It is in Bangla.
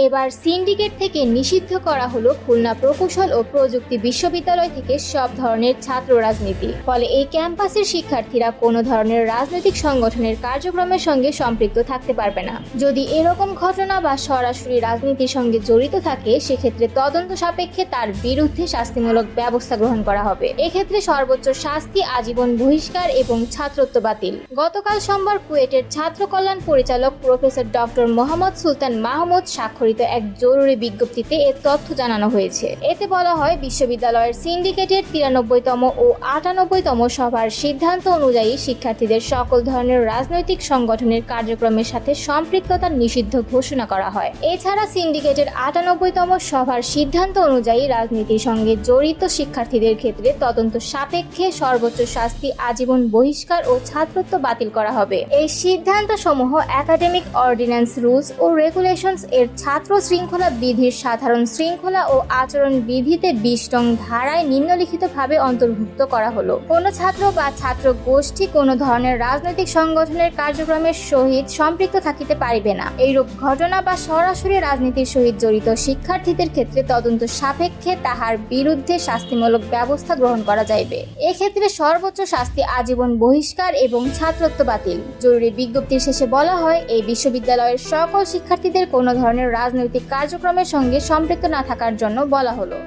এবার সিন্ডিকেট থেকে নিষিদ্ধ করা হলো খুলনা প্রকৌশল ও প্রযুক্তি বিশ্ববিদ্যালয় থেকে সব ধরনের ছাত্র রাজনীতি। ফলে এই ক্যাম্পাসের শিক্ষার্থীরা কোনো ধরনের রাজনৈতিক সংগঠনের কার্যক্রমের সঙ্গে সম্পৃক্ত থাকতে পারবে না। যদি এরকম ঘটনা বা সরাসরি রাজনীতির সঙ্গে জড়িত থাকে, সেক্ষেত্রে তদন্ত সাপেক্ষে তার বিরুদ্ধে শাস্তিমূলক ব্যবস্থা গ্রহণ করা হবে। এক্ষেত্রে সর্বোচ্চ শাস্তি আজীবন বহিষ্কার এবং ছাত্রত্ব বাতিল। গতকাল সোমবার কুয়েটের ছাত্র কল্যাণ পরিচালক প্রফেসর ডক্টর মোহাম্মদ সুলতান মাহমুদ স্বাক্ষরিত এক জরুরি বিজ্ঞপ্তিতে এ তথ্য জানানো হয়েছে। এতে বলা হয়, বিশ্ববিদ্যালয়ের সিন্ডিকেটের 93তম ও 98তম সভার সিদ্ধান্ত অনুযায়ী শিক্ষার্থীদের সকল ধরনের রাজনৈতিক সংগঠনের কার্যক্রমের সাথে সম্পৃক্ততা নিষিদ্ধ ঘোষণা করা হয়। এছাড়া সিন্ডিকেটের 98তম সভার সিদ্ধান্ত অনুযায়ী রাজনীতির সঙ্গে জড়িত শিক্ষার্থীদের ক্ষেত্রে তদন্ত সাপেক্ষে সর্বোচ্চ শাস্তি আজীবন বহিষ্কার ও ছাত্রত্ব বাতিল করা হবে। এই সিদ্ধান্ত সমূহ একাডেমিক অর্ডিন্যান্স রুলস ও রেগুলেশনস এর ছাত্র শৃঙ্খলা বিধির সাধারণ শৃঙ্খলা ও আচরণ বিধিতে 20 নং ধারায় নিম্নলিখিতভাবে অন্তর্ভুক্ত করা হলো। কোনো ছাত্র বা ছাত্র গোষ্ঠী কোনো ধরনের রাজনৈতিক সংগঠনের কার্যক্রমের সহিত সম্পৃক্ত থাকিতে পারিবে না। এইরূপ ঘটনা বা সরাসরি রাজনীতির সহিত জড়িত শিক্ষার্থীদের ক্ষেত্রে তদন্ত সাপেক্ষে তাহার বিরুদ্ধে শাস্তিমূলক ব্যবস্থা গ্রহণ করা যাইবে। এক্ষেত্রে সর্বোচ্চ শাস্তি আজীবন বহিষ্কার এবং ছাত্রত্ব বাতিল। জরুরি বিজ্ঞপ্তির শেষে বলা হয়, এই বিশ্ববিদ্যালয়ের সকল শিক্ষার্থীদের কোনো ধরনের রাজনৈতিক কার্যক্রমের সঙ্গে সম্পৃক্ত না থাকার জন্য বলা হলো।